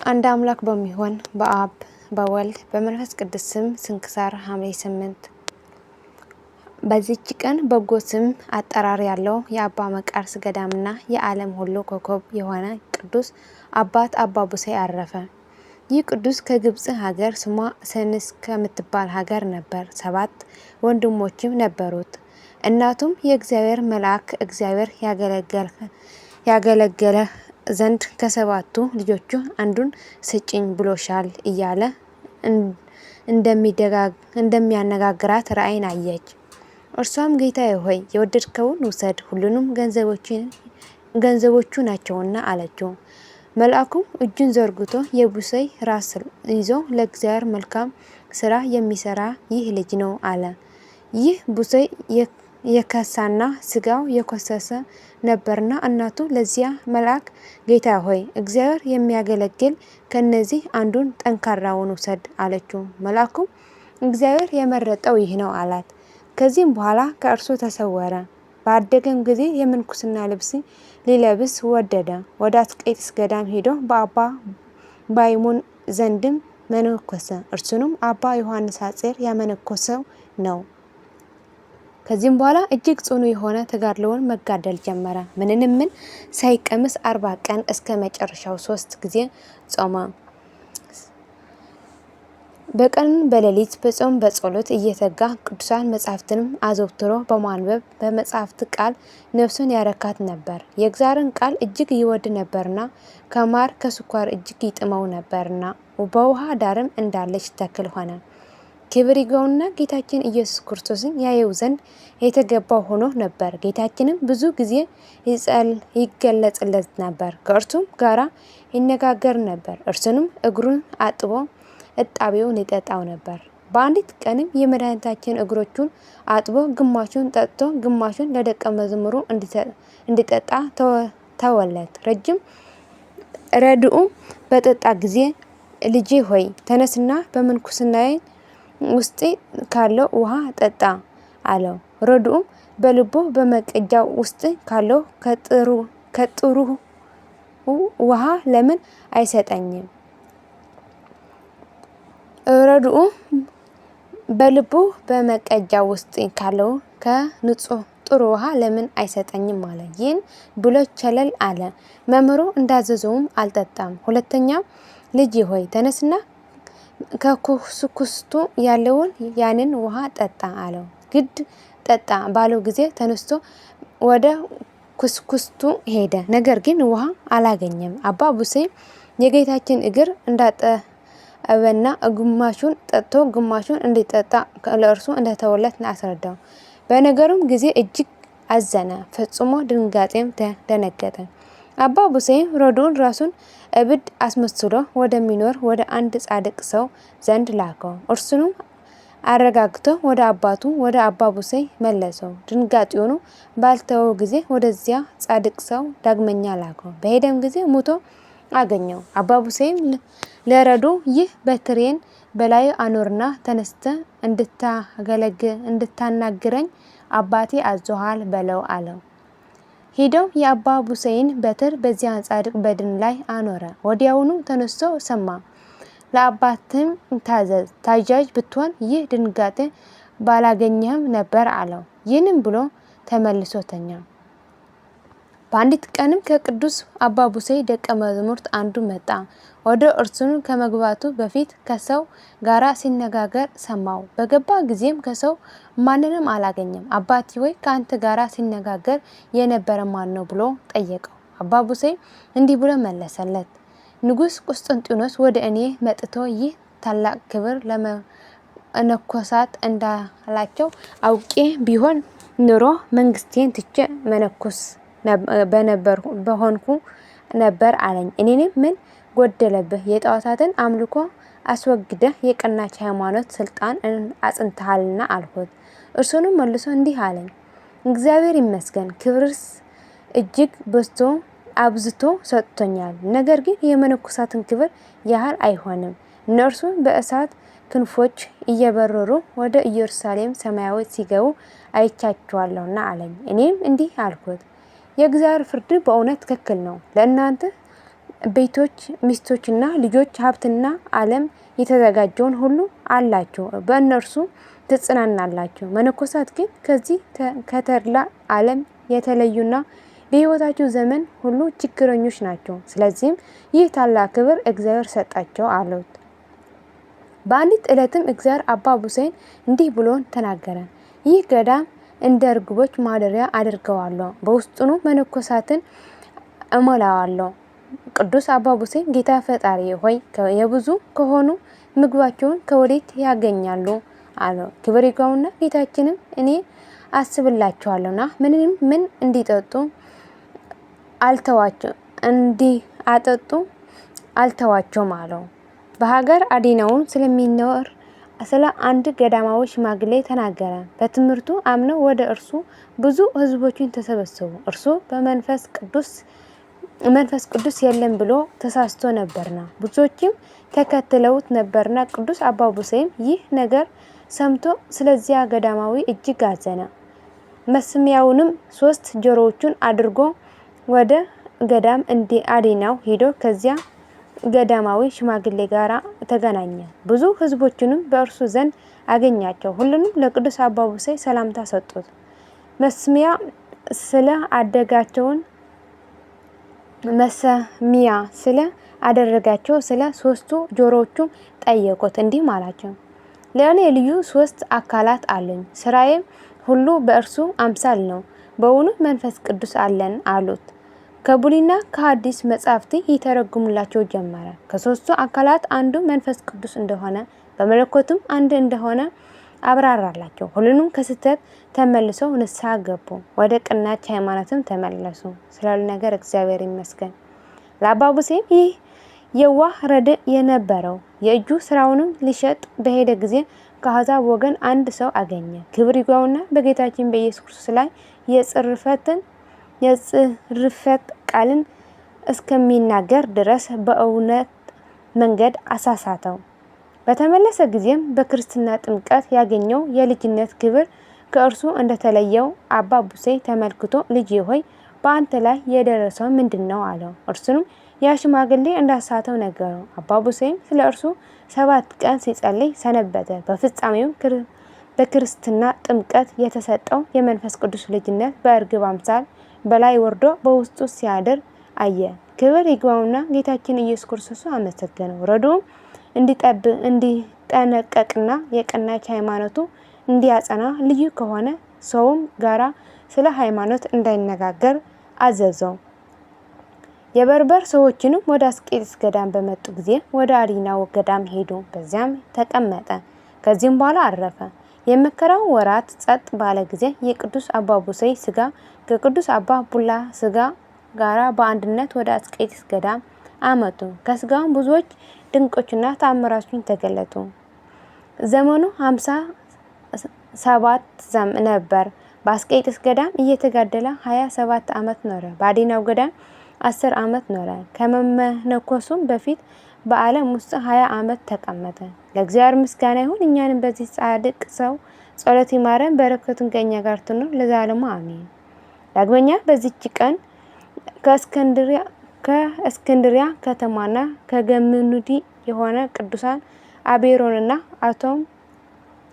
አንድ አምላክ በሚሆን በአብ በወልድ በመንፈስ ቅዱስ ስም ስንክሳር ሐምሌ 8 በዚህች ቀን በጎ ስም አጠራር ያለው የአባ መቃርስ ገዳምና የዓለም ሁሉ ኮከብ የሆነ ቅዱስ አባት አባ ቡሳይ አረፈ። ይህ ቅዱስ ከግብጽ ሀገር ስሟ ሰንስ ከምትባል ሀገር ነበር። 7 ወንድሞችም ነበሩት። እናቱም የእግዚአብሔር መልአክ እግዚአብሔር ያገለገለ ዘንድ ከ7ቱ ልጆቹ አንዱን ስጭኝ ብሎሻል እያለ እንደሚያነጋግራት ራእይን አየች። እርሷም ጌታዬ ሆይ የወደድከውን ውሰድ፣ ሁሉንም ገንዘቦቹ ናቸውና አለችው። መልአኩም እጁን ዘርግቶ የቡሳይ ራስ ይዞ ለእግዚአብሔር መልካም ስራ የሚሰራ ይህ ልጅ ነው አለ። ይህ ቡሳይ የከሳና ስጋው የኮሰሰ ነበርና እናቱ ለዚያ መልአክ ጌታ ሆይ እግዚአብሔር የሚያገለግል ከነዚህ አንዱን ጠንካራውን ውሰድ አለችው። መልአኩም እግዚአብሔር የመረጠው ይህ ነው አላት። ከዚህም በኋላ ከእርሱ ተሰወረ። ባደገም ጊዜ የምንኩስና ልብስ ሊለብስ ወደደ። ወደ አስቄጥስ ገዳም ሄዶ በአባ ባይሞን ዘንድም መነኮሰ። እርሱንም አባ ዮሐንስ ሐጺር ያመነኮሰው ነው። ከዚህም በኋላ እጅግ ጽኑ የሆነ ተጋድሎውን መጋደል ጀመረ። ምንም ሳይቀምስ 40 ቀን እስከ መጨረሻው 3 ጊዜ ጾመ። በቀን በሌሊት በጾም በጸሎት እየተጋ ቅዱሳን መጻሕፍትንም አዘውትሮ በማንበብ በመጻሕፍት ቃል ነፍሱን ያረካት ነበር። የእግዚአብሔርን ቃል እጅግ ይወድ ነበርና ከማር ከስኳር እጅግ ይጥመው ነበርና በውሃ ዳርም እንዳለች ተክል ሆነ። ክብር ይግባውና ጌታችን ኢየሱስ ክርስቶስን ያየው ዘንድ የተገባው ሆኖ ነበር። ጌታችንም ብዙ ጊዜ ይገለጽለት ነበር፣ ከእርሱም ጋራ ይነጋገር ነበር። እርሱንም እግሩን አጥቦ እጣቢውን ይጠጣው ነበር። በአንዲት ቀንም የመድኃኒታችን እግሮቹን አጥቦ ግማሹን ጠጥቶ ግማሹን ለደቀ መዝሙሩ እንዲጠጣ ተወለት። ረድኡ በጠጣ ጊዜ ልጄ ሆይ ተነስና በምንኩስናዬ ውስጥ ካለው ውሃ ጠጣ አለው። ረድኡም በልቡ በመቅጃው ውስጥ ካለው ከጥሩ ውሃ ለምን አይሰጠኝም? ረድኡ በልቡ በመቅጃው ውስጥ ካለው ከንጹህ ጥሩ ውሃ ለምን አይሰጠኝም አለ። ይህን ብሎ ቸለል አለ። መምህሩ እንዳዘዘውም አልጠጣም። ሁለተኛም ልጄ ሆይ ተነስና ከኩስኩስቱ ያለውን ያንን ውሃ ጠጣ አለው። ግድ ጠጣ ባለው ጊዜ ተነስቶ ወደ ኩስኩስቱ ሄደ። ነገር ግን ውሃ አላገኘም። አባ ቡሳይ የጌታችን እግር እንዳጠበና ግማሹን ጠጥቶ ግማሹን እንዲጠጣ ለእርሱ እንደተወለት አስረዳው። በነገሩም ጊዜ እጅግ አዘነ፣ ፈጽሞ ድንጋጤም ተደነገጠ። አባ ቡሳይም ረድኡን ራሱን እብድ አስመስሎ ወደሚኖር ወደ አንድ ጻድቅ ሰው ዘንድ ላከው። እርሱንም አረጋግቶ ወደ አባቱ ወደ አባ ቡሳይ መለሰው። ድንጋጤውን ባልተወው ጊዜ ወደዚያ ጻድቅ ሰው ዳግመኛ ላከው። በሄደም ጊዜ ሙቶ አገኘው። አባ ቡሳይም ለረድኡ ይህ በትሬን በላዩ አኖርና ተነስተ እንድታናግረኝ አባቴ አዞሃል በለው አለው። ሄደው የአባ ቡሳይን በትር በዚያ ጻድቅ በድን ላይ አኖረ። ወዲያውኑ ተነስቶ ሰማ። ለአባትም ታዘዝ፣ ታዛዥ ብትሆን ይህ ድንጋጤ ባላገኘህም ነበር አለው። ይህንም ብሎ ተመልሶ ተኛ። በአንዲት ቀንም ከቅዱስ አባ ቡሳይ ደቀ መዛሙርት አንዱ መጣ። ወደ እርሱን ከመግባቱ በፊት ከሰው ጋራ ሲነጋገር ሰማው። በገባ ጊዜም ከሰው ማንንም አላገኘም። አባቴ ወይ ከአንተ ጋራ ሲነጋገር የነበረ ማን ነው ብሎ ጠየቀው። አባ ቡሳይ እንዲህ ብሎ መለሰለት። ንጉሥ ቁስጥንጥኖስ ወደ እኔ መጥቶ ይህ ታላቅ ክብር ለመነኮሳት እንዳላቸው አውቄ ቢሆን ኑሮ መንግስቴን ትቼ መነኮስ በሆንኩ ነበር አለኝ። እኔንም ምን ጎደለብህ? የጣዖታትን አምልኮ አስወግደህ የቀናች ሃይማኖት ስልጣን አጽንተሃልና አልኩት። እርሱንም መልሶ እንዲህ አለኝ። እግዚአብሔር ይመስገን፣ ክብርስ እጅግ አብዝቶ ሰጥቶኛል። ነገር ግን የመነኮሳትን ክብር ያህል አይሆንም። እነርሱ በእሳት ክንፎች እየበረሩ ወደ ኢየሩሳሌም ሰማያዊት ሲገቡ አይቻቸዋለሁና አለኝ። እኔም እንዲህ አልኩት። የእግዚአብሔር ፍርድ በእውነት ትክክል ነው። ለእናንተ ቤቶች፣ ሚስቶችና ልጆች፣ ሀብትና ዓለም የተዘጋጀውን ሁሉ አላቸው፣ በእነርሱ ትጽናናላችሁ። መነኮሳት ግን ከዚህ ከተድላ ዓለም የተለዩና በሕይወታቸው ዘመን ሁሉ ችግረኞች ናቸው። ስለዚህም ይህ ታላቅ ክብር እግዚአብሔር ሰጣቸው አሉት። በአንዲት ዕለትም እግዚአብሔር አባ ቡሴን እንዲህ ብሎ ተናገረ። ይህ ገዳም እንደ ርግቦች ማደሪያ አድርገዋለሁ፣ በውስጡኑ መነኮሳትን እሞላዋለሁ። ቅዱስ አባ ቡሴን ጌታ ፈጣሪ ሆይ የብዙ ከሆኑ ምግባቸውን ከወዴት ያገኛሉ አለው። ክብር ይግባውና ጌታችንም እኔ አስብላቸዋለሁና ምን እንዲጠጡ እንዲያጠጡ አልተዋቸውም አለው። በሀገር አዲናውን ስለሚኖር ስለ አንድ ገዳማዊ ሽማግሌ ተናገረ። በትምህርቱ አምነው ወደ እርሱ ብዙ ሕዝቦችን ተሰበሰቡ። እርሱ መንፈስ ቅዱስ የለም ብሎ ተሳስቶ ነበርና ብዙዎችም ተከትለውት ነበርና ቅዱስ አባ ቡሴም ይህ ነገር ሰምቶ ስለዚያ ገዳማዊ እጅግ አዘነ። መስሚያውንም 3 ጆሮዎቹን አድርጎ ወደ ገዳም አዲናው ሄዶ ከዚያ ገዳማዊ ሽማግሌ ጋር ተገናኘ። ብዙ ሕዝቦችንም በእርሱ ዘንድ አገኛቸው። ሁሉንም ለቅዱስ አባ ቡሴ ሰላምታ ሰጡት። መስሚያ ስለ አደረጋቸው ስለ 3ቱ ጆሮዎቹ ጠየቁት። እንዲህም አላቸው፣ ለእኔ ልዩ 3 አካላት አሉኝ። ስራዬም ሁሉ በእርሱ አምሳል ነው። በውኑ መንፈስ ቅዱስ አለን አሉት። ከብሉይና ከሐዲስ መጻሕፍት ይተረጉምላቸው ጀመረ። ከ3ቱ አካላት አንዱ መንፈስ ቅዱስ እንደሆነ በመለኮቱም አንድ እንደሆነ አብራራላቸው። ሁሉንም ከስህተት ተመልሰው ንስሐ ገቡ፣ ወደ ቀናች ሃይማኖትም ተመለሱ። ስላሉ ነገር እግዚአብሔር ይመስገን። ለአባ ቡሴም ይህ የዋህ ረድእ የነበረው የእጁ ስራውንም ሊሸጥ በሄደ ጊዜ ከአሕዛብ ወገን አንድ ሰው አገኘ። ክብር ይግባውና በጌታችን በኢየሱስ ክርስቶስ ላይ የጽርፈት ቃልን እስከሚናገር ድረስ በእውነት መንገድ አሳሳተው። በተመለሰ ጊዜም በክርስትና ጥምቀት ያገኘው የልጅነት ክብር ከእርሱ እንደተለየው አባ ቡሴ ተመልክቶ ልጄ ሆይ በአንተ ላይ የደረሰው ምንድን ነው አለው። እርሱንም ያ ሽማግሌ እንዳሳተው ነገረው። አባ ቡሴም ስለ እርሱ 7 ቀን ሲጸልይ ሰነበተ። በፍጻሜው በክርስትና ጥምቀት የተሰጠው የመንፈስ ቅዱስ ልጅነት በእርግብ አምሳል በላይ ወርዶ በውስጡ ሲያድር አየ። ክብር ይግባውና ጌታችን ኢየሱስ ክርስቶስ አመሰገነው። ረድኡም እንዲጠነቀቅና የቀናች ሃይማኖቱ እንዲያጸና ልዩ ከሆነ ሰውም ጋራ ስለ ሃይማኖት እንዳይነጋገር አዘዘው። የበርበር ሰዎችንም ወደ አስቄጥስ ገዳም በመጡ ጊዜ ወደ አዲናው ገዳም ሄዱ። በዚያም ተቀመጠ። ከዚህም በኋላ አረፈ። የመከራው ወራት ጸጥ ባለ ጊዜ የቅዱስ አባ ቡሴ ስጋ ከቅዱስ አባ ቡላ ስጋ ጋራ በአንድነት ወደ አስቄጥስ ገዳም አመጡ። ከስጋውም ብዙዎች ድንቆችና ተአምራቶች ተገለጡ። ዘመኑ 57 ነበር። በአስቄጥስ ገዳም እየተጋደለ 27 ዓመት ኖረ። በአዲናው ገዳም 10 ዓመት ኖረ። ከመመነኮሱም በፊት በዓለም ውስጥ 20 ዓመት ተቀመጠ። ለእግዚአብሔር ምስጋና ይሁን። እኛንም በዚህ ጻድቅ ሰው ጸሎት ይማረን፣ በረከቱን ከእኛ ጋር ትኑር ለዘላለሙ አሜን። ዳግመኛ በዚች ቀን ከእስክንድሪያ ከተማና ከገምኑዲ የሆነ ቅዱሳን አቤሮንና አቶም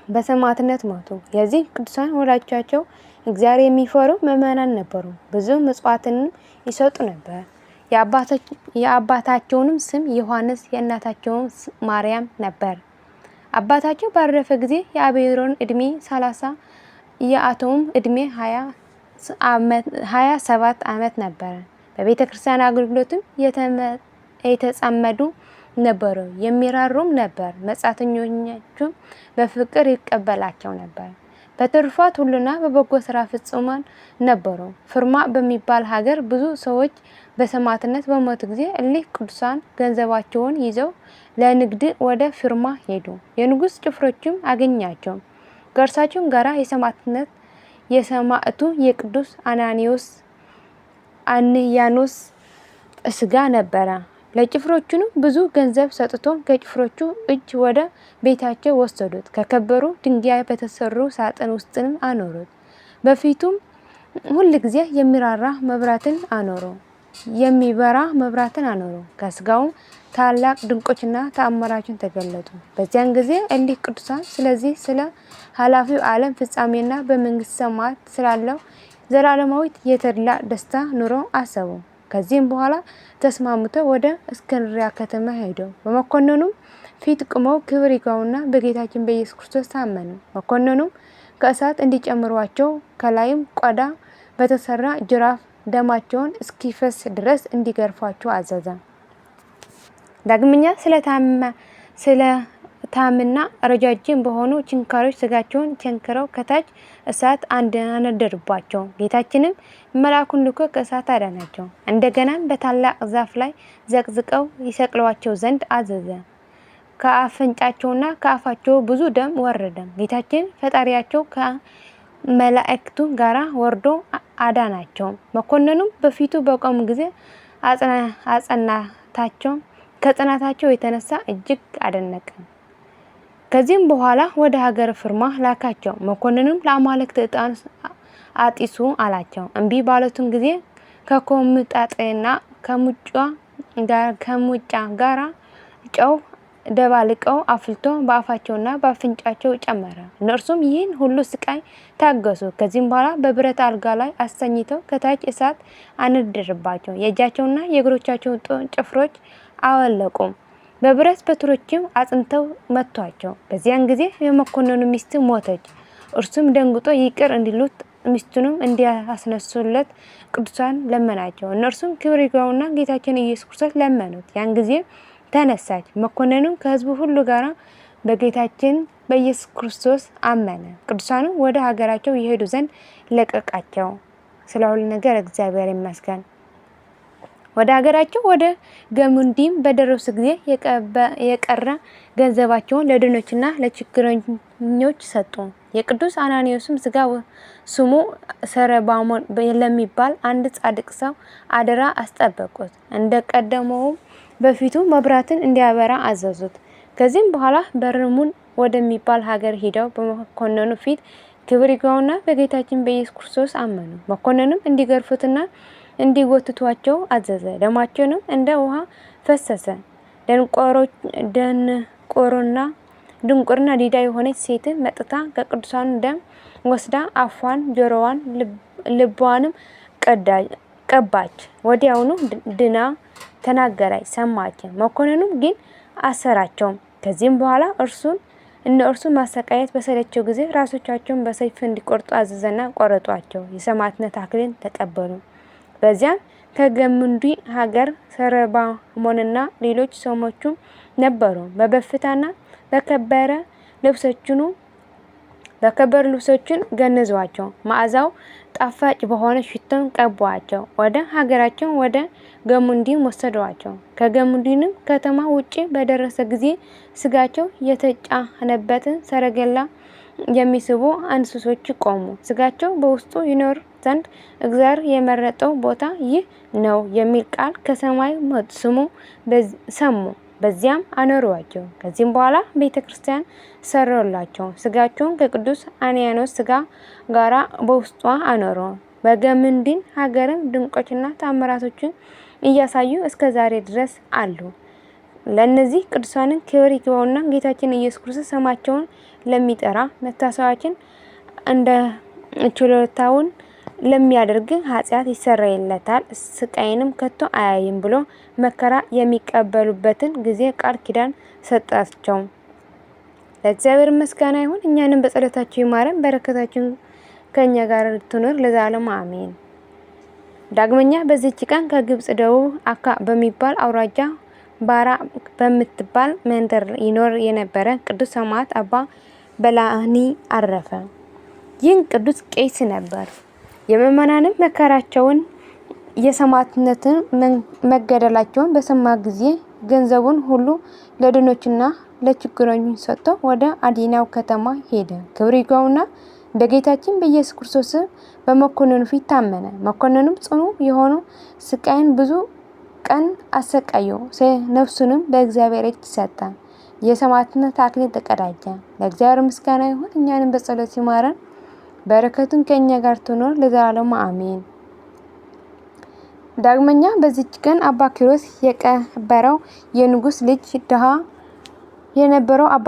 በሰማዕትነት ሞቱ። የዚህ ቅዱሳን ወላጆቻቸው እግዚአብሔር የሚፈሩ ምዕመናን ነበሩ። ብዙ ምጽዋትንም ይሰጡ ነበር። የአባታቸውንም ስም ዮሐንስ የእናታቸውም ማርያም ነበር። አባታቸው ባረፈ ጊዜ የአቤሮን ዕድሜ 30 የአቶም ዕድሜ 27 ዓመት ነበረ። በቤተ ክርስቲያን አገልግሎትም የተጸመዱ ነበሩ። የሚራሩም ነበር። መጻተኞቹም በፍቅር ይቀበላቸው ነበር። በትሩፋት ሁሉና በበጎ ስራ ፍጹማን ነበሩ። ፍርማ በሚባል ሀገር ብዙ ሰዎች በሰማዕትነት በሞቱ ጊዜ እሊህ ቅዱሳን ገንዘባቸውን ይዘው ለንግድ ወደ ፍርማ ሄዱ። የንጉሥ ጭፍሮችም አገኛቸው። ከእርሳቸውም ጋራ የሰማዕቱ የቅዱስ አንያኖስ ስጋ ነበረ። ለጭፍሮቹንም ብዙ ገንዘብ ሰጥቶ ከጭፍሮቹ እጅ ወደ ቤታቸው ወሰዱት። ከከበሩ ድንጋይ በተሰሩ ሳጥን ውስጥም አኖሩት። በፊቱም ሁል ጊዜ የሚራራ መብራትን አኖሩ። የሚበራ መብራትን አኖሩ። ከስጋውም ታላቅ ድንቆችና ተአምራችን ተገለጡ። በዚያን ጊዜ እሊህ ቅዱሳን ስለዚህ ስለ ኃላፊው ዓለም ፍጻሜና በመንግስተ ሰማያት ስላለው ዘላለማዊ የተድላ ደስታ ኑሮ አሰቡ። ከዚህም በኋላ ተስማምተው ወደ እስክንድርያ ከተማ ሄዱ። በመኮንኑም ፊት ቆመው ክብር ይግባውና በጌታችን በኢየሱስ ክርስቶስ ታመኑ። መኮንኑም ከእሳት እንዲጨምሯቸው ከላይም ቆዳ በተሰራ ጅራፍ ደማቸውን እስኪፈስ ድረስ እንዲገርፏቸው አዘዘ። ዳግመኛ ስለታምና ረጃጅም በሆኑ ችንካሮች ስጋቸውን ቸንክረው ከታች እሳት አነደዱባቸው። ጌታችንም መልአኩን ልኮ ከእሳት አዳናቸው። እንደገናም በታላቅ ዛፍ ላይ ዘቅዝቀው ይሰቅሏቸው ዘንድ አዘዘ። ከአፍንጫቸውና ከአፋቸው ብዙ ደም ወረደ። ጌታችን ፈጣሪያቸው ከመላእክቱ ጋራ ወርዶ አዳናቸው። መኮንኑም በፊቱ በቆሙ ጊዜ አጸናታቸው። ከጽናታቸው የተነሳ እጅግ አደነቀ። ከዚህም በኋላ ወደ ሀገር ፍርማ ላካቸው። መኮንኑም ለአማልክት ዕጣን አጢሱ አላቸው። እምቢ ባሉትን ጊዜ ከኮምጣጤና ከሙጫ ጋራ ጨው ደባልቀው አፍልቶ በአፋቸውና በአፍንጫቸው ጨመረ። እነርሱም ይህን ሁሉ ስቃይ ታገሱ። ከዚህም በኋላ በብረት አልጋ ላይ አስተኝተው ከታች እሳት አነደደባቸው። የእጃቸውና የእግሮቻቸው ጭፍሮች አወለቁ። በብረት በትሮችም አጽንተው መቷቸው። በዚያን ጊዜ የመኮንኑ ሚስት ሞተች። እርሱም ደንግጦ ይቅር እንዲሉት ሚስቱንም እንዲያስነሱለት ቅዱሳን ለመናቸው። እነርሱም ክብር ይግባውና ጌታችን ኢየሱስ ክርስቶስ ለመኑት። ያን ጊዜ ተነሳች። መኮንኑም ከሕዝቡ ሁሉ ጋር በጌታችን በኢየሱስ ክርስቶስ አመነ። ቅዱሳንም ወደ ሀገራቸው ይሄዱ ዘንድ ለቀቃቸው። ስለ ሁሉ ነገር እግዚአብሔር ይመስገን። ወደ ሀገራቸው ወደ ገሙንዲም በደረሱ ጊዜ የቀረ ገንዘባቸውን ለድሆችና ለችግረኞች ሰጡ። የቅዱስ አናንያስም ስጋ ስሙ ሰረባሞን ለሚባል አንድ ጻድቅ ሰው አደራ አስጠበቁት። እንደቀደመውም በፊቱ መብራትን እንዲያበራ አዘዙት። ከዚህም በኋላ በርሙን ወደሚባል ሀገር ሄደው በመኮንኑ ፊት ክብር ይግባውና በጌታችን በኢየሱስ ክርስቶስ አመኑ። መኮንኑም እንዲገርፉትና እንዲጎትቷቸው አዘዘ። ደማቸውንም እንደ ውሃ ፈሰሰ። ድንቁርና ዲዳ የሆነች ሴትን መጥታ ከቅዱሳኑ ደም ወስዳ አፏን፣ ጆሮዋን፣ ልቧንም ቀባች። ወዲያውኑ ድና ተናገራች፣ ሰማች። መኮንኑም ግን አሰራቸው። ከዚህም በኋላ እነርሱን ማሰቃየት በሰለቸው ጊዜ ራሶቻቸውን በሰይፍ እንዲቆርጡ አዘዘና ቆረጧቸው። የሰማዕትነት አክሊልን ተቀበሉ። በዚያም ከገሙንዲ ሀገር ሰረባሞንና ሌሎች ሰዎችም ነበሩ። በበፍታና በከበረ ልብሶችን ገነዟቸው። መዓዛው ጣፋጭ በሆነ ሽቶም ቀቧቸው። ወደ ሀገራቸው ወደ ገሙንዲም ወሰዷቸው። ከገሙንዲንም ከተማ ውጪ በደረሰ ጊዜ ስጋቸው የተጫነበትን ሰረገላ የሚስቡ እንስሶች ቆሙ። ስጋቸው በውስጡ ይኖር ዘንድ እግዚአብሔር የመረጠው ቦታ ይህ ነው የሚል ቃል ከሰማይ ሰሙ። በዚያም አኖሯቸው። ከዚህም በኋላ ቤተ ክርስቲያን ሰሩላቸው። ስጋቸውን ከቅዱስ አንያኖስ ስጋ ጋራ በውስጧ አኖሩ። በገሙንዲን ሀገርም ድንቆችና ተአምራቶችን እያሳዩ እስከ ዛሬ ድረስ አሉ። ለእነዚህ ቅዱሳንን ክብር ይግባውና ጌታችን ኢየሱስ ክርስቶስ ስማቸውን ለሚጠራ መታሰባችን እንደ ችሎታውን ለሚያደርግ ኃጢአት ይሰረይለታል፣ ስቃይንም ከቶ አያይም ብሎ መከራ የሚቀበሉበትን ጊዜ ቃል ኪዳን ሰጣቸው። ለእግዚአብሔር ምስጋና ይሁን። እኛንም በጸሎታቸው ይማረን፣ በረከታችን ከእኛ ጋር ትኑር ለዘላለሙ አሜን። ዳግመኛ በዚህች ቀን ከግብጽ ደቡብ አካ በሚባል አውራጃ ባራ በምትባል መንደር ይኖር የነበረ ቅዱስ ሰማዕት አባ በላኒ አረፈ። ይህን ቅዱስ ቄስ ነበር። የምእመናንም መከራቸውን የሰማዕትነትን መገደላቸውን በሰማ ጊዜ ገንዘቡን ሁሉ ለድሆችና ለችግረኞች ሰጥቶ ወደ አዲናው ከተማ ሄደ። ክብር ይግባውና በጌታችን በኢየሱስ ክርስቶስ በመኮንኑ ፊት ታመነ። መኮንኑም ጽኑ የሆኑ ስቃይን ብዙ ቀን አሰቃየው። ነፍሱንም በእግዚአብሔር እጅ ሰጠ። የሰማዕትነት አክሊል ተቀዳጀ። ለእግዚአብሔር ምስጋና ይሁን። እኛንም በጸሎት ይማረን፣ በረከቱን ከእኛ ጋር ትኖር ለዘላለሙ አሜን። ዳግመኛ በዚች ቀን አባ ኪሮስ የቀበረው የንጉስ ልጅ ድሃ የነበረው አባ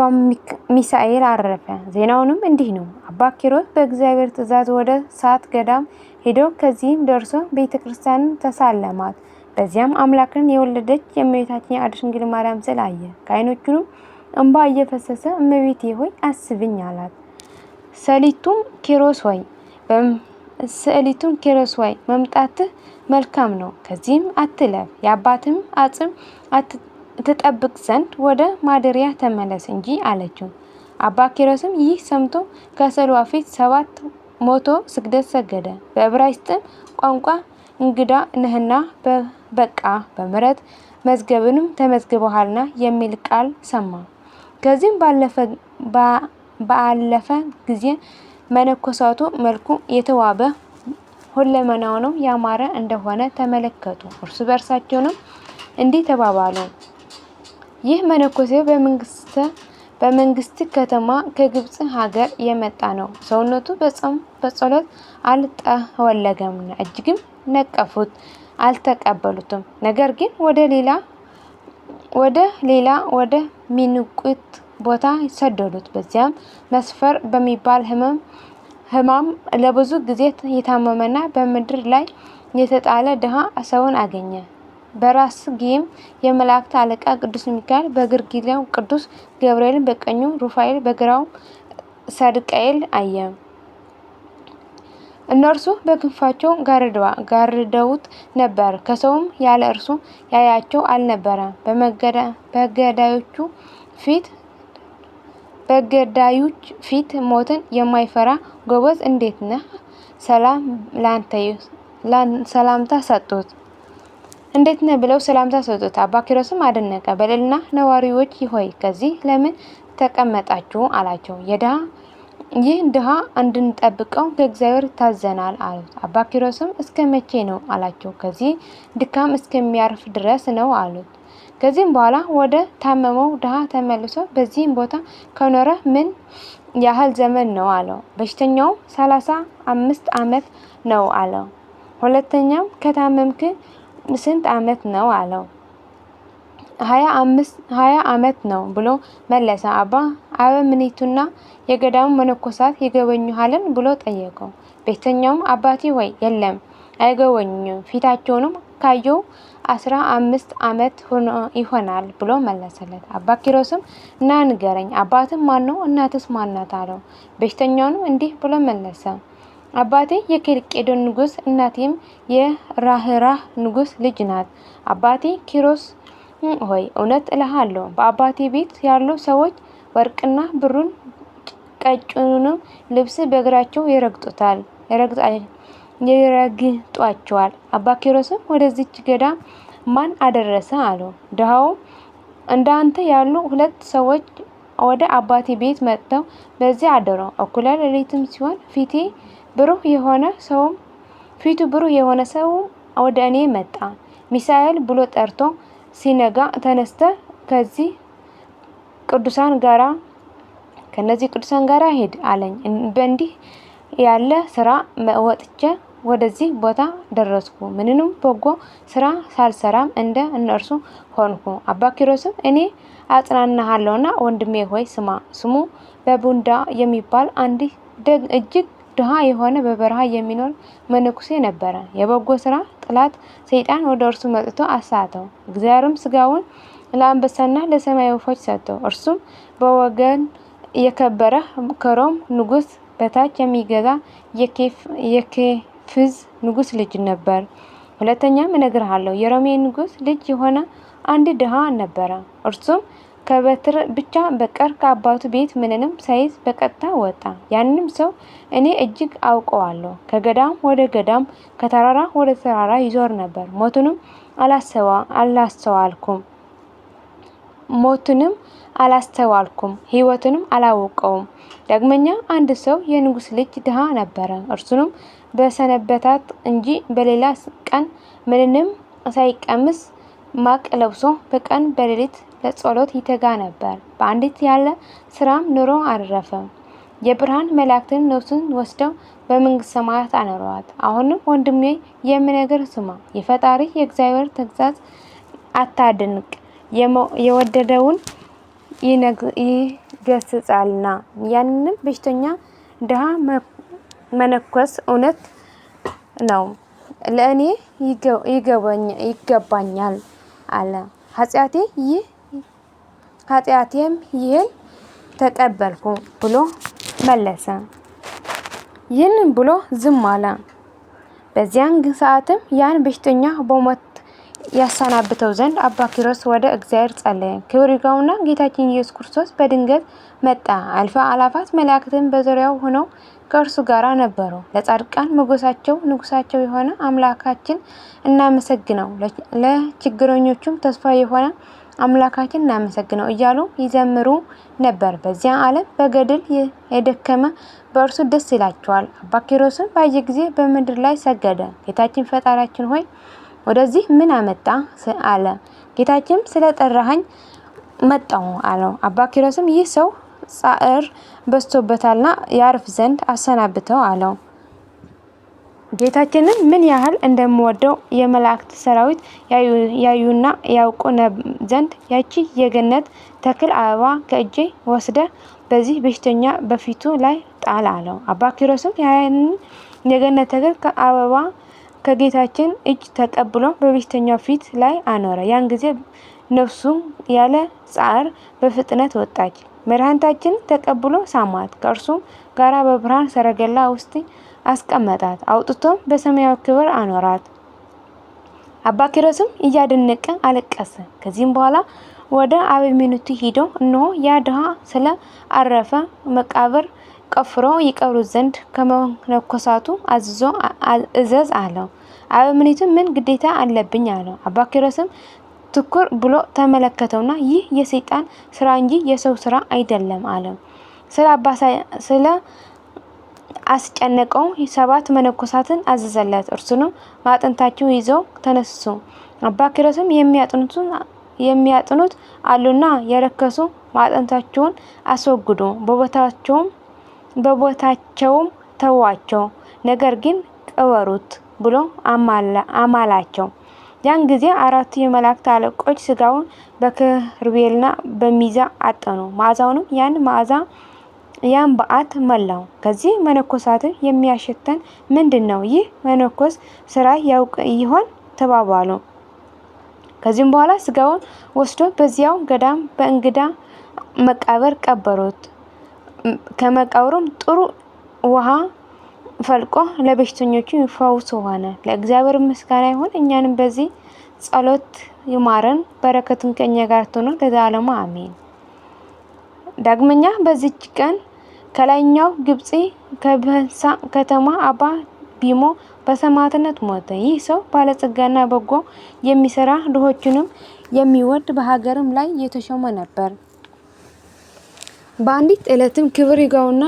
ሚሳኤል አረፈ። ዜናውንም እንዲህ ነው። አባ ኪሮስ በእግዚአብሔር ትእዛዝ ወደ ሳት ገዳም ሄዶ ከዚህም ደርሶ ቤተክርስቲያንን ተሳለማት። በዚያም አምላክን የወለደች የእመቤታችን የቅድስት ድንግል ማርያም ስዕል አየ። ከዓይኖቹም እንባ እየፈሰሰ እመቤቴ ሆይ አስብኝ አላት። ስዕሊቱም ኪሮስ ሆይ መምጣትህ መልካም ነው፣ ከዚህም አትለፍ፣ የአባትህም አጽም ትጠብቅ ዘንድ ወደ ማደሪያ ተመለስ እንጂ አለችው። አባ ኪሮስም ይህ ሰምቶ ከስዕሏ ፊት 7 ሞቶ ስግደት ሰገደ። በዕብራይስጥም ቋንቋ እንግዳ ነህና በቃ በምሕረት መዝገብንም ተመዝግበሃልና የሚል ቃል ሰማ። ከዚህም ባለፈ ጊዜ መነኮሳቱ መልኩ የተዋበ ሁለመናውም ያማረ እንደሆነ ተመለከቱ። እርስ በርሳቸውም እንዲህ ተባባሉ፣ ይህ መነኮሴ በመንግስት ከተማ ከግብጽ ሀገር የመጣ ነው። ሰውነቱ በጾም በጸሎት አልጠወለገምና እጅግም ነቀፉት፣ አልተቀበሉትም። ነገር ግን ወደ ሚንቁት ቦታ ሰደዱት። በዚያም መስፈር በሚባል ሕማም ለብዙ ጊዜ የታመመና በምድር ላይ የተጣለ ድሃ ሰውን አገኘ። በራስጌም የመላእክት አለቃ ቅዱስ ሚካኤል፣ በግርጌው ቅዱስ ገብርኤል፣ በቀኙ ሩፋኤል፣ በግራው ሳድቃኤል አየ። እነርሱ በክንፋቸው ጋርደውት ነበር። ከሰውም ያለ እርሱ ያያቸው አልነበረም። በገዳዮች ፊት ሞትን የማይፈራ ጎበዝ እንዴት ነህ? ሰላምታ ሰጡት። እንዴት ነህ ብለው ሰላምታ ሰጡት። አባ ኪሮስም አደነቀ። በልዕልና ነዋሪዎች ሆይ ከዚህ ለምን ተቀመጣችሁ አላቸው። ይህ ድሃ እንድንጠብቀው ከእግዚአብሔር ታዘናል አሉት። አባ ኪሮስም እስከ መቼ ነው አላቸው። ከዚህ ድካም እስከሚያርፍ ድረስ ነው አሉት። ከዚህም በኋላ ወደ ታመመው ድሃ ተመልሶ በዚህም ቦታ ከኖረ ምን ያህል ዘመን ነው አለው። በሽተኛውም 35 ዓመት ነው አለው። ሁለተኛም ከታመምክ ስንት ዓመት ነው አለው። 20 ዓመት ነው ብሎ መለሰ። አበምኔቱና የገዳሙ መነኮሳት ይጎበኙሃልን ብሎ ጠየቀው። በሽተኛውም አባቴ ሆይ የለም አይጎበኙኝም፣ ፊታቸውንም ካየው 15 ዓመት ይሆናል ብሎ መለሰለት። አባ ኪሮስም እና ንገረኝ፣ አባትህ ማነው? እናትስ ማናት አለው። በሽተኛውም እንዲህ ብሎ መለሰ። አባቴ የኬልቄዶን ንጉስ፣ እናቴም የራህራህ ንጉስ ልጅ ናት። አባቴ ኪሮስ ሆይ እውነት እልሃለሁ በአባቴ ቤት ያሉ ሰዎች ወርቅና ብሩን ቀጭኑንም ልብስ በእግራቸው ይረግጧቸዋል። አባ ኪሮስም ወደዚች ገዳም ማን አደረሰ አለው። ድሃውም እንዳንተ ያሉ 2 ሰዎች ወደ አባቴ ቤት መጥተው በዚያ አደሩ። እኩለ ሌሊትም ሲሆን ፊቱ ብሩህ የሆነ ሰው ወደ እኔ መጣ። ሚሳኤል ብሎ ጠርቶ ሲነጋ ተነስተህ ከነዚህ ቅዱሳን ጋራ ሄድ አለኝ። በእንዲህ ያለ ስራ ወጥቼ ወደዚህ ቦታ ደረስኩ። ምንንም በጎ ስራ ሳልሰራም እንደ እነርሱ ሆንኩ። አባ ኪሮስም እኔ አጽናናሃለሁና ወንድሜ ሆይ ስማ። ስሙ በቡንዳ የሚባል አንድ እጅግ ድሃ የሆነ በበረሃ የሚኖር መነኩሴ ነበረ። የበጎ ስራ ጠላት ሰይጣን ወደ እርሱ መጥቶ አሳተው። እግዚአብሔርም ስጋውን ለአንበሳና ለሰማይ ወፎች ሰጠው። እርሱም በወገን የከበረ ከሮም ንጉስ በታች የሚገዛ የኬፍዝ ንጉስ ልጅ ነበር። ሁለተኛም እነግርሃለሁ የሮሜ ንጉስ ልጅ የሆነ አንድ ድሃ ነበረ። እርሱም ከበትር ብቻ በቀር ከአባቱ ቤት ምንንም ሳይዝ በቀጥታ ወጣ። ያንንም ሰው እኔ እጅግ አውቀዋለሁ። ከገዳም ወደ ገዳም ከተራራ ወደ ተራራ ይዞር ነበር። ሞቱንም አላስተዋልኩም፣ ሕይወቱንም አላወቀውም። ዳግመኛ አንድ ሰው የንጉስ ልጅ ድሃ ነበረ። እርሱንም በሰነበታት እንጂ በሌላ ቀን ምንንም ሳይቀምስ ማቅ ለብሶ በቀን በሌሊት ለጸሎት ይተጋ ነበር። በአንዲት ያለ ስራም ኑሮ አረፈ። የብርሃን መላእክትን ነፍሱን ወስደው በመንግስተ ሰማያት አኖረዋት። አሁንም ወንድሜ የምነግርህ ስማ፣ የፈጣሪ የእግዚአብሔር ተግሣጽ አታድንቅ። የወደደውን ይገስጻልና። ያንንም በሽተኛ ድሃ መነኮስ እውነት ነው፣ ለእኔ ይገባኛል አለ። ኃጢአቴም ይህን ተቀበልኩ ብሎ መለሰ። ይህንን ብሎ ዝም አለ። በዚያን ሰዓትም ያን በሽተኛ በሞት ያሰናብተው ዘንድ አባ ኪሮስ ወደ እግዚአብሔር ጸለየ። ክብር ይግባውና ጌታችን ኢየሱስ ክርስቶስ በድንገት መጣ። አልፎ አእላፋት መላእክትን በዙሪያው ሆነው ከእርሱ ጋር ነበሩ። ለጻድቃን ንጉሳቸው የሆነ አምላካችን እናመሰግነው፣ ለችግረኞቹም ተስፋ የሆነ አምላካችን እናመሰግነው እያሉ ይዘምሩ ነበር። በዚያ ዓለም በገድል የደከመ በእርሱ ደስ ይላቸዋል። አባ ኪሮስም ባየ ጊዜ በምድር ላይ ሰገደ። ጌታችን ፈጣሪያችን ሆይ ወደዚህ ምን አመጣ አለ። ጌታችን ስለጠራኸኝ መጣሁ አለው። አባ ኪሮስም ይህ ሰው ጻዕር በዝቶበታልና ያርፍ ዘንድ አሰናብተው አለው። ጌታችንን ምን ያህል እንደምወደው የመላእክት ሰራዊት ያዩና ያውቁ ዘንድ ያቺ የገነት ተክል አበባ ከእጄ ወስደ በዚህ በሽተኛ በፊቱ ላይ ጣል አለው። አባ ኪሮስም ያንን የገነት ተክል አበባ ከጌታችን እጅ ተቀብሎ በበሽተኛው ፊት ላይ አኖረ። ያን ጊዜ ነፍሱ ያለ ጻዕር በፍጥነት ወጣች። መድኃኒታችን ተቀብሎ ሳማት፣ ከእርሱም ጋራ በብርሃን ሰረገላ ውስጥ አስቀመጣት። አውጥቶም በሰማያዊ ክብር አኖራት። አባ ኪሮስም እያደነቀ አለቀሰ። ከዚህም በኋላ ወደ አበምኔቱ ሄዶ እነሆ ያ ድሃ ስለ አረፈ መቃብር ቆፍሮ ይቀብሩት ዘንድ ከመነኮሳቱ እዘዝ አለው። አበምኔቱ ምን ግዴታ አለብኝ አለው። አባ ኪሮስም ትኩር ብሎ ተመለከተውና ይህ የሰይጣን ስራ እንጂ የሰው ስራ አይደለም አለው። ስለ አስጨነቀው 7 መነኮሳትን አዘዘለት። እርሱንም ማጠንታቸው ይዘው ተነሱ። አባ ኪሮስም የሚያጥኑት አሉና የረከሱ ማጠንታቸውን አስወግዱ፣ በቦታቸውም ተዋቸው፣ ነገር ግን ቅበሩት ብሎ አማላቸው። ያን ጊዜ 4 የመላእክት አለቆች ስጋውን በክርቤልና በሚዛ አጠኑ። መዓዛውንም ያን በዓት መላው። ከዚህ መነኮሳት የሚያሸተን ምንድነው? ይህ መነኮስ ስራ ያውቅ ይሆን ተባባሉ። ከዚህም በኋላ ስጋውን ወስዶ በዚያው ገዳም በእንግዳ መቃብር ቀበሩት። ከመቃብሩም ጥሩ ውሃ ፈልቆ ለበሽተኞቹ ፈውስ ሆነ። ለእግዚአብሔር ምስጋና ይሁን፣ እኛንም በዚህ ጸሎት ይማረን፣ በረከቱን ከኛ ጋር ትኑር ለዘላለሙ አሜን። ዳግመኛ በዚች ቀን ከላይኛው ግብጽ ከበሳ ከተማ አባ ቢሞ በሰማዕትነት ሞተ። ይህ ሰው ባለጸጋና በጎ የሚሰራ ድሆችንም የሚወድ በሀገርም ላይ የተሾመ ነበር። በአንዲት ዕለትም ክብር ይግባውና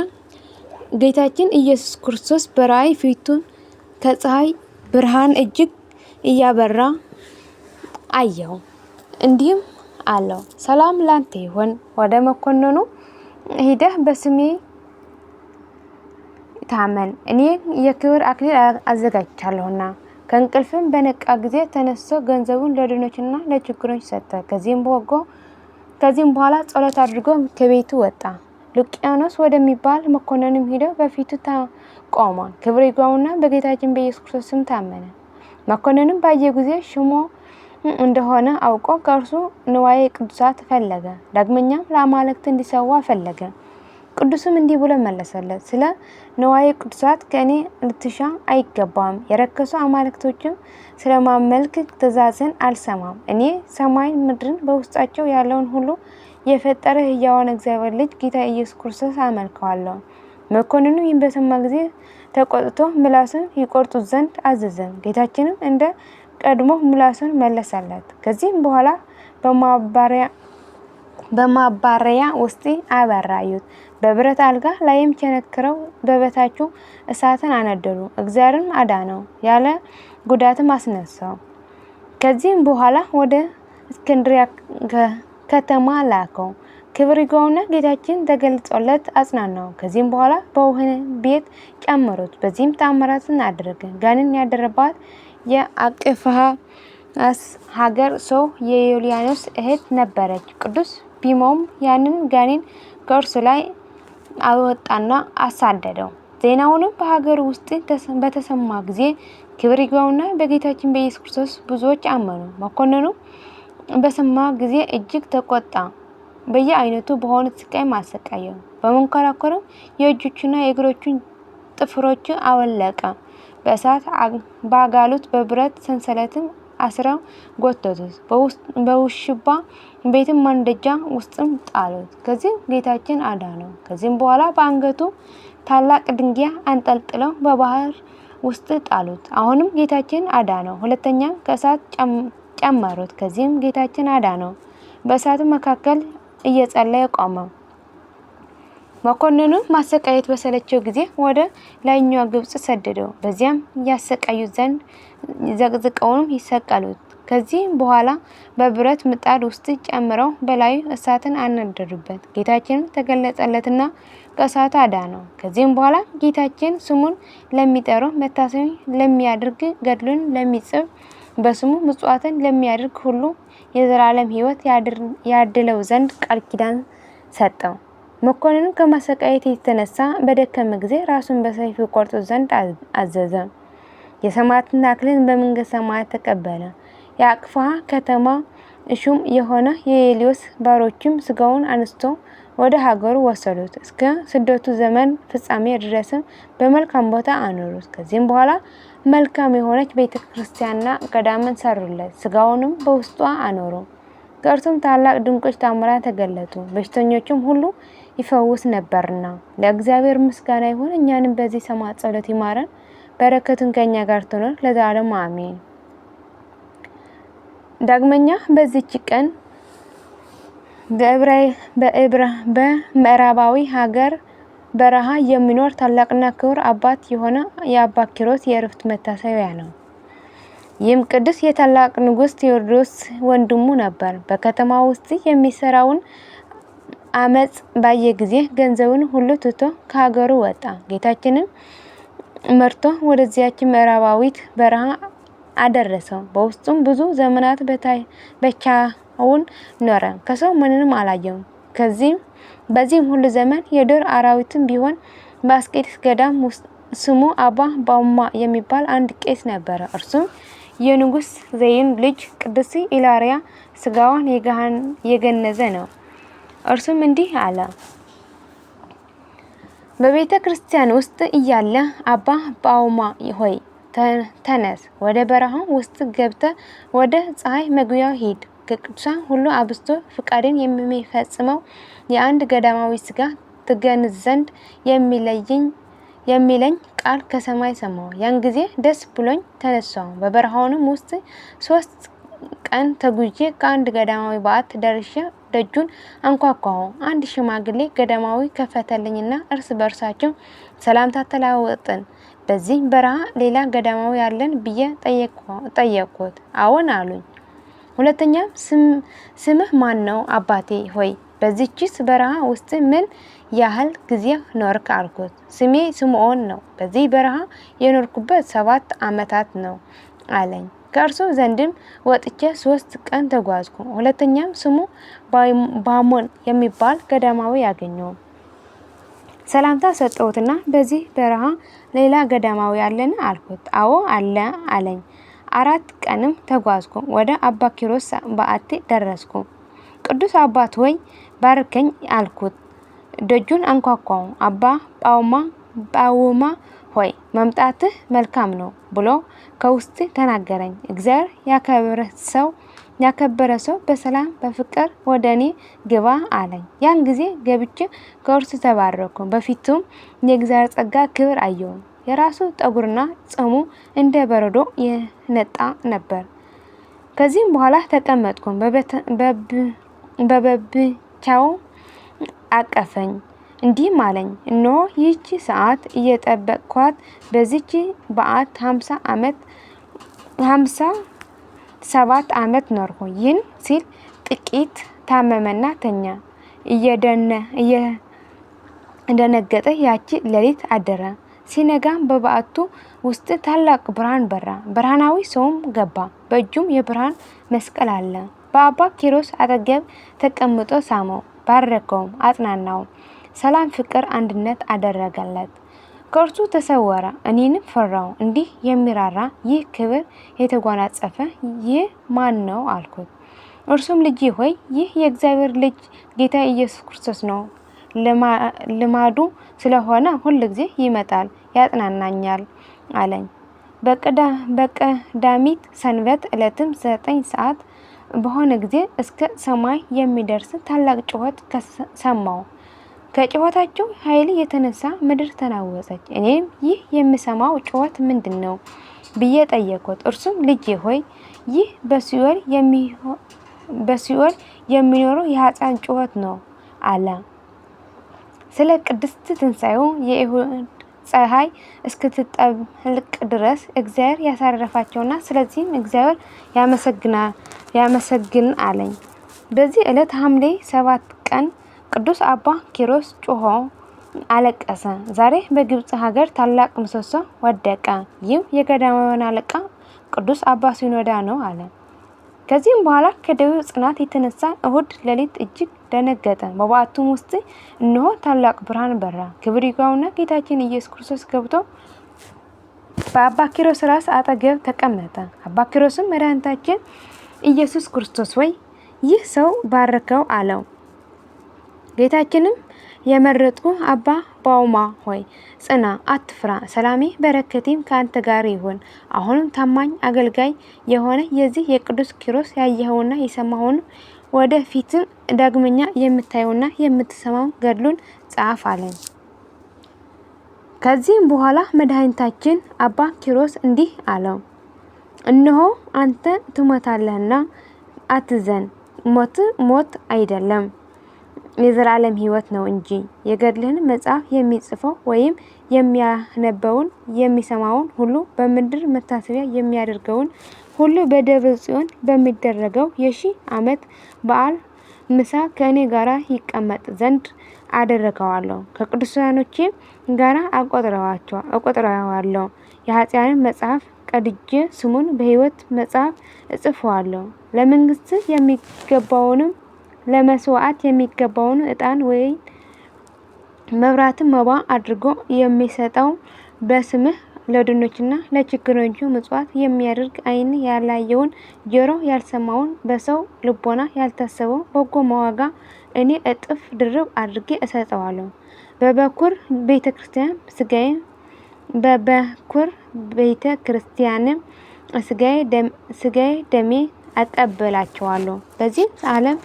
ጌታችን ኢየሱስ ክርስቶስ በራእይ ፊቱን ከፀሐይ ብርሃን እጅግ እያበራ አየው። እንዲህም አለው፣ ሰላም ላንተ ይሁን። ወደ መኮንኑ ሂደህ በስሜ ታመን፣ እኔ የክብር አክሊል አዘጋጅቻለሁና። ከእንቅልፍም በነቃ ጊዜ ተነስቶ ገንዘቡን ለድሆችና ለችግረኞች ሰጠ። ከዚህም በኋላ ጸሎት አድርጎ ከቤቱ ወጣ። ሉቂያኖስ ወደሚባል መኮንንም ሄዶ በፊቱ ቆመ። ክብር ይግባውና በጌታችን በኢየሱስ ክርስቶስ ስም ታመነ። መኮንንም ባየ ጊዜ ሽሞ እንደሆነ አውቆ ከእርሱ ንዋየ ቅዱሳት ፈለገ። ዳግመኛም ለአማልክት እንዲሰዋ ፈለገ። ቅዱስም እንዲህ ብሎ መለሰለት፣ ስለ ንዋየ ቅዱሳት ከእኔ ልትሻ አይገባም። የረከሱ አማልክቶችም ስለማመልክ ትእዛዝን አልሰማም። እኔ ሰማይን ምድርን በውስጣቸው ያለውን ሁሉ የፈጠረ ሕያዋን እግዚአብሔር ልጅ ጌታ ኢየሱስ ክርስቶስ አመልከዋለሁ። መኮንኑ ይህን በሰማ ጊዜ ተቆጥቶ ምላሱን ይቆርጡት ዘንድ አዘዘ። ጌታችንም እንደ ቀድሞ ምላሱን መለሰለት። ከዚህም በኋላ በማባረያ ውስጥ አበራዩት። በብረት አልጋ ላይም ቸነክረው በበታቹ እሳትን አነደዱ። እግዚአብሔርም አዳነው፣ ያለ ጉዳትም አስነሳው። ከዚህም በኋላ ወደ እስክንድርያ ከተማ ላከው። ክብር ይግባውና ጌታችን ተገልጾለት አጽናናው። ከዚህም በኋላ በወህኒ ቤት ጨመሩት። በዚህም ተአምራትን አደረገ። ጋኔን ያደረባት የአቅፍሃ ሀገር ሰው የዮልያኖስ እህት ነበረች። ቅዱስ ቢሞም ያንን ጋኔን ከእርሱ ላይ አወጣና አሳደደው። ዜናውንም በሀገር ውስጥ በተሰማ ጊዜ ክብር ይግባውና በጌታችን በኢየሱስ ክርስቶስ ብዙዎች አመኑ። መኮንኑ በሰማ ጊዜ እጅግ ተቆጣ። በየአይነቱ በሆነ ስቃይ ማሰቃየው። በመንኮራኮርም የእጆቹና የእግሮቹን ጥፍሮች አወለቀ። በእሳት ባጋሉት በብረት ሰንሰለትም አስረው ጎተቱት። በውሽባ ቤትም ማንደጃ ውስጥም ጣሉት። ከዚህም ጌታችን አዳነው። ከዚህም በኋላ በአንገቱ ታላቅ ድንጋይ አንጠልጥለው በባህር ውስጥ ጣሉት። አሁንም ጌታችን አዳነው። ሁለተኛም ከእሳት ጨመሩት። ከዚህም ጌታችን አዳነው። በእሳቱ መካከል እየጸለየ ቆመ። መኮንኑ ማሰቃየት በሰለቸው ጊዜ ወደ ላይኛው ግብጽ ሰደደው። በዚያም ያሰቃዩት ዘንድ ዘቅዝቀውም ይሰቀሉት። ከዚህ በኋላ በብረት ምጣድ ውስጥ ጨምረው በላዩ እሳትን አነደዱበት። ጌታችንም ተገለጸለትና ከእሳቱ አዳነው። ከዚህም በኋላ ጌታችን ስሙን ለሚጠሩ መታሰቢያ ለሚያደርግ ገድሉን ለሚጽፍ በስሙ ምጽዋትን ለሚያደርግ ሁሉ የዘላለም ሕይወት ያድለው ዘንድ ቃል ኪዳን ሰጠው። መኮንኑ ከማሰቃየት የተነሳ በደከመ ጊዜ ራሱን በሰይፍ ቆርጦ ዘንድ አዘዘ። የሰማዕትነት አክሊልን በመንግሥተ ሰማያት ተቀበለ። የአቅፍሃ ከተማ ሹም የሆነ የሄልዮስ ባሮችም ስጋውን አንስቶ ወደ ሀገሩ ወሰዱት። እስከ ስደቱ ዘመን ፍጻሜ ድረስ በመልካም ቦታ አኖሩት። ከዚህም በኋላ መልካም የሆነች ቤተክርስቲያንና ገዳምን ሰሩለት። ስጋውንም በውስጧ አኖሩ። ከእርሱም ታላቅ ድንቆች ታምራት ተገለጡ። በሽተኞችም ሁሉ ይፈውስ ነበርና። ለእግዚአብሔር ምስጋና ይሁን። እኛንም በዚህ ሰማዕት ጸሎት ይማረን፣ በረከቱን ከኛ ጋር ትኖር ለዘላለሙ አሜን። ዳግመኛ በዚች ቀን በምዕራባዊ ሀገር በረሃ የሚኖር ታላቅና ክቡር አባት የሆነ የአባ ኪሮስ የዕረፍት መታሰቢያ ነው። ይህም ቅዱስ የታላቅ ንጉሥ ቴዎድሮስ ወንድሙ ነበር። በከተማ ውስጥ የሚሰራውን አመጽ ባየ ጊዜ ገንዘቡን ሁሉ ትቶ ከሀገሩ ወጣ። ጌታችንም መርቶ ወደዚያች ምዕራባዊት በረሃ አደረሰው። በውስጡም ብዙ ዘመናት ብቻውን ኖረ። ከሰው ምንም አላየም። በዚህም ሁሉ ዘመን የዱር አራዊትም ቢሆን በአስቄጥስ ገዳም ውስጥ ስሙ አባ ባውማ የሚባል አንድ ቄስ ነበረ። እርሱም የንጉሥ ዘይን ልጅ ቅዱስ ኢላሪያ ስጋዋን የገነዘ ነው። እርሱም እንዲህ አለ። በቤተ ክርስቲያን ውስጥ እያለ አባ ባውማ ሆይ ተነስ፣ ወደ በረሃው ውስጥ ገብተ ወደ ፀሐይ መግቢያው ሂድ። ከቅዱሳን ሁሉ አብስቶ ፍቃድን የሚፈጽመው የአንድ ገዳማዊ ስጋ ትገንዝ ዘንድ የሚለኝ ቃል ከሰማይ ሰማሁ። ያን ጊዜ ደስ ብሎኝ ተነሳሁ። በበረሃውንም ውስጥ 3 ቀን ተጉዤ ከአንድ ገዳማዊ በዓት ደርሼ ደጁን አንኳኳሁ። አንድ ሽማግሌ ገዳማዊ ከፈተልኝና እርስ በርሳቸው ሰላምታ ተለዋወጥን። በዚህ በረሃ ሌላ ገዳማዊ ያለን ብዬ ጠየቅኩት። አዎን አሉኝ። ሁለተኛም ስምህ ማን ነው አባቴ ሆይ? በዚህችስ በረሃ ውስጥ ምን ያህል ጊዜ ኖርክ አልኩት። ስሜ ስምዖን ነው። በዚህ በረሃ የኖርኩበት 7 ዓመታት ነው አለኝ። ከእርሱ ዘንድም ወጥቼ 3 ቀን ተጓዝኩ። ሁለተኛም ስሙ ባሞን የሚባል ገዳማዊ ያገኘው። ሰላምታ ሰጠሁትና በዚህ በረሃ ሌላ ገዳማዊ አለን አልኩት። አዎ አለ አለኝ። 4 ቀንም ተጓዝኩ። ወደ አባ ኪሮስ በዓት ደረስኩ። ቅዱስ አባት ሆይ ባርከኝ አልኩት። ደጁን አንኳኳው። አባ ጳውማ ሆይ መምጣትህ መልካም ነው ብሎ ከውስጥ ተናገረኝ። እግዚአብሔር ያከበረ ሰው በሰላም በፍቅር ወደ እኔ ግባ አለኝ። ያን ጊዜ ገብቼ ከእርሱ ተባረኩ። በፊቱም የእግዚአብሔር ጸጋ ክብር አየሁ። የራሱ ጠጉርና ጸሙ እንደ በረዶ የነጣ ነበር። ከዚህም በኋላ ተቀመጥኩ። በብቻው አቀፈኝ፣ እንዲህም አለኝ፣ እነሆ ይህች ሰዓት እየጠበቅኳት በዚች በዓት 57 ዓመት ኖርኩ። ይህን ሲል ጥቂት ታመመና ተኛ። እየደነገጠ ያቺ ሌሊት አደረ። ሲነጋም በበዓቱ ውስጥ ታላቅ ብርሃን በራ። ብርሃናዊ ሰውም ገባ። በእጁም የብርሃን መስቀል አለ። በአባ ኪሮስ አጠገብ ተቀምጦ ሳመው፣ ባረከውም፣ አጽናናው። ሰላም፣ ፍቅር፣ አንድነት አደረገለት። ከእርሱ ተሰወረ። እኔንም ፈራው። እንዲህ የሚራራ ይህ ክብር የተጎናጸፈ ይህ ማን ነው አልኩት። እርሱም ልጄ ሆይ ይህ የእግዚአብሔር ልጅ ጌታ ኢየሱስ ክርስቶስ ነው። ልማዱ ስለሆነ ሁል ጊዜ ይመጣል ያጽናናኛል አለኝ። በቀዳሚት ሰንበት ዕለትም 9 ሰዓት በሆነ ጊዜ እስከ ሰማይ የሚደርስ ታላቅ ጩኸት ሰማሁ። ከጩኸታቸው ኃይል የተነሳ ምድር ተናወጸች። እኔም ይህ የምሰማው ጩኸት ምንድን ነው ብዬ ጠየቅኩት። እርሱም ልጄ ሆይ ይህ በሲኦል የሚኖረው የኃጥአን ጩኸት ነው አለ። ስለ ቅድስት ትንሣኤው የይሁድ ፀሐይ እስክትጠልቅ ድረስ እግዚአብሔር ያሳረፋቸውና ስለዚህም እግዚአብሔር ያመሰግን አለኝ። በዚህ ዕለት ሐምሌ 7 ቀን ቅዱስ አባ ኪሮስ ጮሆ አለቀሰ። ዛሬ በግብፅ ሀገር ታላቅ ምሰሶ ወደቀ። ይህም የገዳማውያን አለቃ ቅዱስ አባ ሲኖዳ ነው አለ። ከዚህም በኋላ ከደዌው ጽናት የተነሳ እሁድ ሌሊት እጅግ ደነገጠ። በበዓቱም ውስጥ እነሆ ታላቅ ብርሃን በራ። ክብር ይግባውና ጌታችን ኢየሱስ ክርስቶስ ገብቶ በአባ ኪሮስ ራስ አጠገብ ተቀመጠ። አባ ኪሮስም መድኃኒታችን ኢየሱስ ክርስቶስ ወይ ይህ ሰው ባርከው አለው። ጌታችንም የመረጥኩ አባ ባውማ ሆይ ጽና፣ አትፍራ፣ ሰላሜ በረከቴም ከአንተ ጋር ይሁን። አሁንም ታማኝ አገልጋይ የሆነ የዚህ የቅዱስ ኪሮስ ያየኸውና የሰማኸውን ወደ ፊትም ዳግመኛ የምታየውና የምትሰማው ገድሉን ጻፍ አለኝ። ከዚህም በኋላ መድኃኒታችን አባ ኪሮስ እንዲህ አለው፣ እነሆ አንተ ትሞታለህና አትዘን። ሞት አይደለም የዘላለም ሕይወት ነው እንጂ። የገድልህን መጽሐፍ የሚጽፈው ወይም የሚያነበውን የሚሰማውን ሁሉ በምድር መታሰቢያ የሚያደርገውን ሁሉ በደብረ ጽዮን በሚደረገው የ1000 ዓመት በዓል ምሳ ከእኔ ጋር ይቀመጥ ዘንድ አደረገዋለሁ። ከቅዱሳኖቼ ጋር አቆጥረዋለሁ። የኃጢአንን መጽሐፍ ቀድጄ ስሙን በሕይወት መጽሐፍ እጽፈዋለሁ። ለመንግስት የሚገባውንም ለመስዋዕት የሚገባውን ዕጣን ወይን መብራትን መባ አድርጎ የሚሰጠው በስምህ ለድሆችና ለችግረኞች ምጽዋት የሚያደርግ ዓይን ያላየውን ጆሮ ያልሰማውን በሰው ልቦና ያልታሰበው በጎ ዋጋ እኔ እጥፍ ድርብ አድርጌ እሰጠዋለሁ። በበኩር ቤተ ክርስቲያንም ስጋዬ ደሜ አቀበላቸዋለሁ። በዚህ ዓለም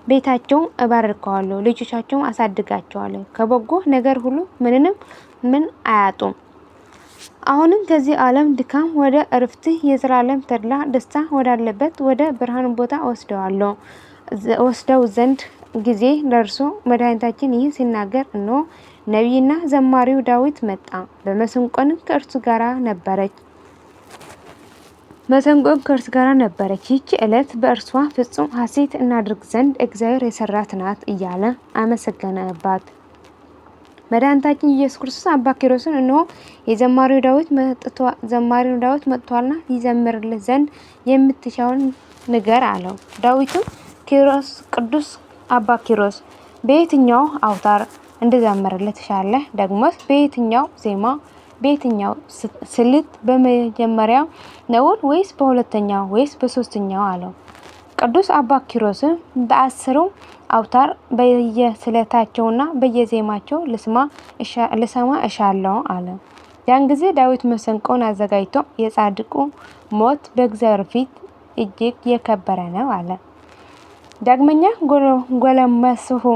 ቤታቸውን እባርከዋለሁ፣ ልጆቻቸውን አሳድጋቸዋለሁ። ከበጎ ነገር ሁሉ ምን አያጡም። አሁንም ከዚህ ዓለም ድካም ወደ እረፍት የዘላለም ተድላ ደስታ ወዳለበት ወደ ብርሃን ቦታ ወስደው ዘንድ ጊዜ ደርሶ መድኃኒታችን ይህ ሲናገር እነሆ ነቢይና ዘማሪው ዳዊት መጣ። በመሰንቆም ከእርሱ ጋር ነበረች። ይህች ዕለት በእርሷ ፍጹም ሐሴት እናድርግ ዘንድ እግዚአብሔር የሰራት ናት እያለ አመሰገነባት። መድኃኒታችን ኢየሱስ ክርስቶስ አባ ኪሮስን እነሆ የዘማሪው ዳዊት መጥቷልና ይዘምርልህ ዘንድ የምትሻውን ንገር አለው። ዳዊትም ቅዱስ አባ ኪሮስ በየትኛው አውታር እንድዘምርልህ ትሻለህ? ደግሞስ በየትኛው ዜማ በየትኛው ስልት በመጀመሪያው ነውር ወይስ በሁለተኛው ወይስ በሶስተኛው አለው። ቅዱስ አባ ኪሮስም በ10 አውታር በየስልታቸውና በየዜማቸው ልሰማ እሻለሁ አለ። ያን ጊዜ ዳዊት መሰንቆውን አዘጋጅቶ የጻድቁ ሞት በእግዚአብሔር ፊት እጅግ የከበረ ነው አለ። ዳግመኛ ጎለመስሁ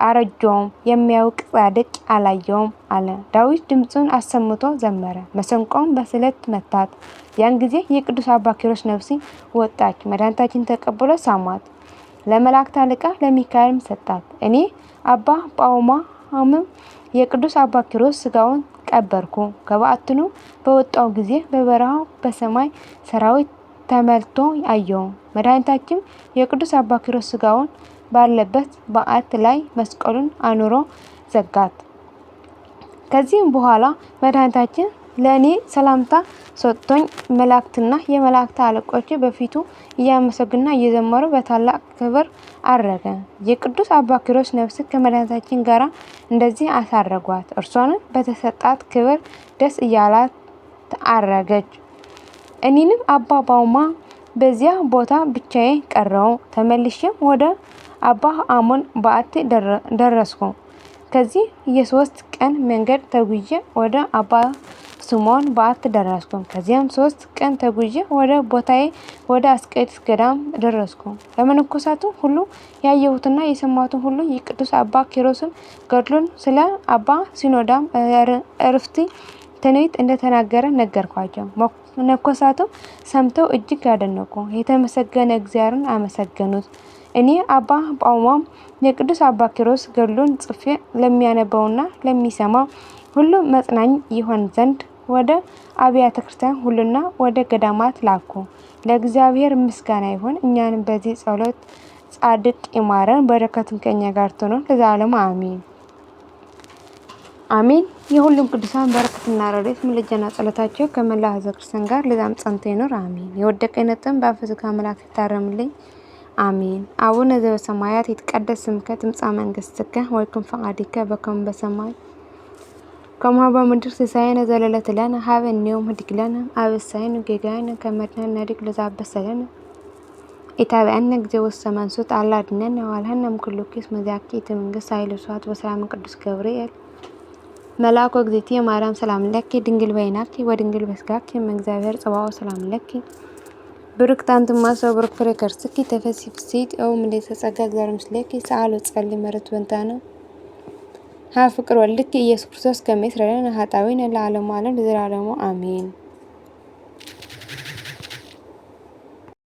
አረጀውም፣ የሚያውቅ ጻድቅ አላየውም አለ። ዳዊት ድምፁን አሰምቶ ዘመረ፣ መሰንቆውን በስለት መታት። ያን ጊዜ የቅዱስ አባ ኪሮስ ነፍስ ወጣች። መድኃኒታችን ተቀብሎ ሳሟት፣ ለመላእክት አለቃ ለሚካኤልም ሰጣት። እኔ አባ ጳውማም የቅዱስ አባ ኪሮስ ስጋውን ቀበርኩ። ከበዓቱ በወጣው ጊዜ በበረሃው በሰማይ ሰራዊት ተመልቶ አየው። መድኃኒታችን የቅዱስ አባ ኪሮስ ስጋውን ባለበት በዓት ላይ መስቀሉን አኑሮ ዘጋት። ከዚህም በኋላ መድኃኒታችን ለእኔ ሰላምታ ሰጥቶኝ መላእክትና የመላእክት አለቆች በፊቱ እያመሰገኑና እየዘመሩ በታላቅ ክብር አረገ። የቅዱስ አባ ኪሮስ ነፍስ ከመድኃኒታችን ጋር እንደዚህ አሳረጓት። እርሷንም በተሰጣት ክብር ደስ እያላት አረገች። እኔንም አባ ባውማ በዚያ ቦታ ብቻዬን ቀረው። ተመልሼም ወደ አባ አሞን በዓት ደረስኩ። ከዚህ የ3 ቀን መንገድ ተጉዤ ወደ አባ ስምዖን በዓት ደረስኩ። ከዚያም 3 ቀን ተጉዤ ወደ ቦታዬ ወደ አስቄጥስ ገዳም ደረስኩ። ለመነኮሳቱ ሁሉ ያየሁትና የሰማሁትን ሁሉ የቅዱስ አባ ኪሮስን ገድሉን ስለ አባ ሲኖዳም እረፍት ትንቢት እንደተናገረ ነገርኳቸው። መነኮሳቱ ሰምተው እጅግ አደነቁ። የተመሰገነ እግዚአብሔርን አመሰገኑት። እኔ አባ ጳውማም የቅዱስ አባ ኪሮስ ገድሉን ጽፌ ለሚያነበውና ለሚሰማው ሁሉ መጽናኝ ይሆን ዘንድ ወደ አብያተ ክርስቲያን ሁሉና ወደ ገዳማት ላኩ። ለእግዚአብሔር ምስጋና ይሁን። እኛንም በዚህ ጸሎት ጻድቅ ይማረን፣ በረከቱም ከኛ ጋር ትኑር ለዘላለሙ አሜን አሜን። የሁሉም ቅዱሳን በረከትና ረድኤት ምልጃና ጸሎታቸው ከመላ ሕዝበ ክርስቲያን ጋር ለዘላለም ጸንቶ ይኑር አሜን። የወደቀ ነጥብ በአፈ ሥጋ መላእክት ይታረምልኝ አሜን። አቡነ ዘበሰማያት ይትቀደስ ስምከ ትምጻእ መንግሥትከ ወይኩን ፈቃድከ በከመ በሰማይ ከማሁ በምድር ሲሳየነ ዘለለዕለትነ ሀበነ ዮም ኅድግ ለነ አበሳየነ ወጌጋየነ ከመ ንሕነኒ ንኅድግ ለዘአበሰለነ ኢታብአነ እግዚኦ ውስተ መንሱት አላ አድኅነነ ወባልሐነ እምኩሉ ኪስ መዛኪ መንግሥት ኃይል ስብሐት በሰላም ቅዱስ ገብርኤል መልአኩ እግዝእትየ ማርያም ሰላም ለኪ ድንግል በይናኪ ወድንግል በሥጋኪ እምእግዚአብሔር ጽባኦት ሰላም ለኪ ብሩክት አንቲ እምአብ ወቡሩክ ፍሬ ከርሥኪ ተፈሥሒ ፍሥሕት ኦ ምልዕተ ጸጋ እግዚአብሔር ምስሌኪ ሰአሊ ወጸልዪ ምሕረቱ በእንታነ ሀ ፍቅር ወልድኪ ኢየሱስ ክርስቶስ ከመ ይስረይ ለነ ኃጣውኢነ ለዓለሙ ዓለም ለዘላለሙ አሜን።